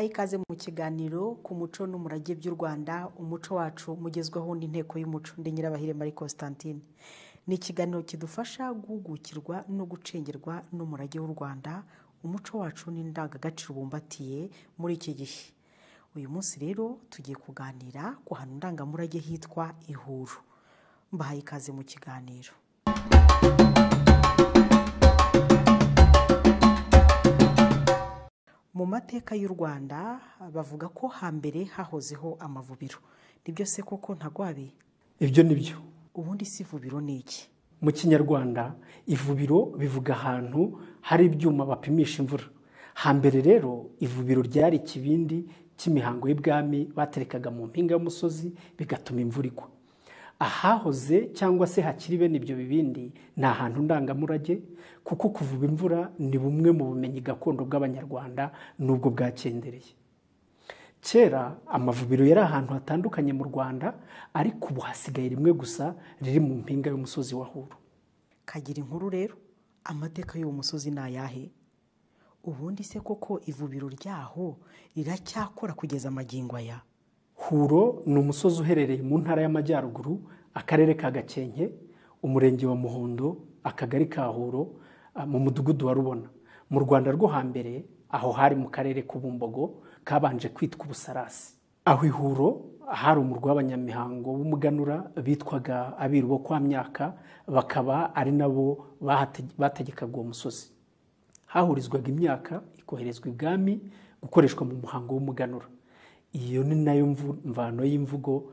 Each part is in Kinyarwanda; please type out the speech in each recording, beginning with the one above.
mbahaye ikaze mu kiganiro ku muco n'umurage by'u Rwanda, umuco wacu mugezwaho n'inteko y'umuco. Ndi Nyirabahire Marie Constantine. Ni ikiganiro kidufasha guhugukirwa no gucengerwa n'umurage w'u Rwanda, umuco wacu n'indangagaciro bumbatiye muri iki gihe. Uyu munsi rero tugiye kuganira ku hantu ndangamurage hitwa Ihuro. Mbahaye ikaze mu kiganiro. Mu mateka y'u Rwanda bavuga ko hambere hahozeho amavubiro. Nibyo se koko ntagwabe? Ibyo nibyo. Ubundi si ivubiro ni iki? Mu Kinyarwanda ivubiro bivuga ahantu hari ibyuma bapimisha imvura. Hambere rero ivubiro ryari ikibindi cy'imihango y'ibwami baterekaga mu mpinga y'umusozi bigatuma imvura igwa. Ahahoze cyangwa se hakiri bene ibyo bibindi ni ahantu ndangamurage, kuko kuvuba imvura ni bumwe mu bumenyi gakondo bw'Abanyarwanda nubwo bwakendereye. Kera amavubiro yari ahantu hatandukanye mu Rwanda, ariko ubu hasigaye rimwe gusa riri mu mpinga y'umusozi wa Huro. Kagira inkuru rero, amateka y'uwo musozi ni ayahe? Ubundi se koko ivubiro ryaho riracyakora kugeza magingo aya? Huro ni umusozi uherereye mu ntara y'Amajyaruguru, akarere ka Gakenke, umurenge wa Muhondo, akagari ka Huro, mu mudugudu wa Rubona. Mu Rwanda rwo hambere aho hari mu karere k'Ubumbogo kabanje kwitwa Ubusarasi. Aho Ihuro hari umurwa w'abanyamihango b'umuganura bitwaga abiru bo kwa Myaka, bakaba ari nabo bategekaga uwo musozi. Hahurizwaga imyaka ikoherezwa ibwami gukoreshwa mu muhango w'umuganura. Iyo ni nayo mvano y'imvugo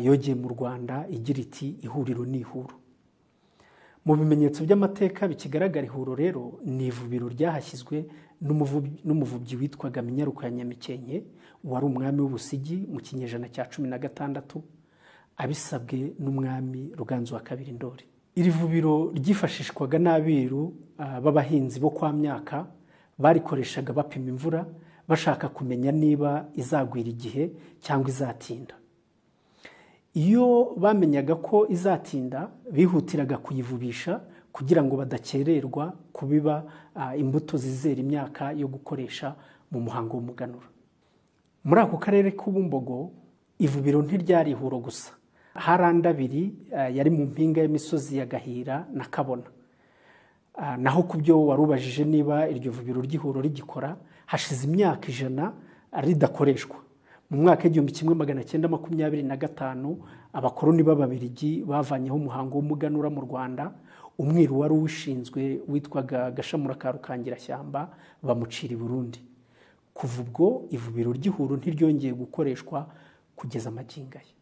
yogeye mu Rwanda igira iti ihuriro ni Ihuro. Mu bimenyetso by'amateka bikigaragara Ihuro rero ni ivubiro ryahashyizwe n'umuvubyi witwaga Minyaruko ya Nyamikenke, wari umwami w'Ubusigi mu kinyejana cya 16, abisabwe n'umwami Ruganzu wa II Ndoli. Iri vubiro ryifashishwaga n'abiru b'abahinzi bo kwa Myaka, barikoreshaga bapima imvura bashaka kumenya niba izagwira igihe cyangwa izatinda. Iyo bamenyaga ko izatinda bihutiraga kuyivubisha kugira ngo badakererwa kubiba imbuto zizera imyaka yo gukoresha mu muhango w'umuganura. Muri ako karere k'Ubumbogo ivubiro ntiryari Ihuro gusa, hari andi abiri yari mu mpinga y'imisozi ya Gahira na Kabona. Naho ku byo warubajije niba iryo vubiro ry'Ihuro rigikora, hashize imyaka 100 ridakoreshwa. Mu mwaka 1925 abakoroni b'Ababiligi bavanyeho umuhango w'umuganura mu Rwanda. Umwiru wari uwishinzwe witwaga Gashamura ka Rukangirashyamba bamucira i Burundi. Kuva ubwo ivubiro ry'Ihuro ntiryongeye gukoreshwa kugeza magingo aya.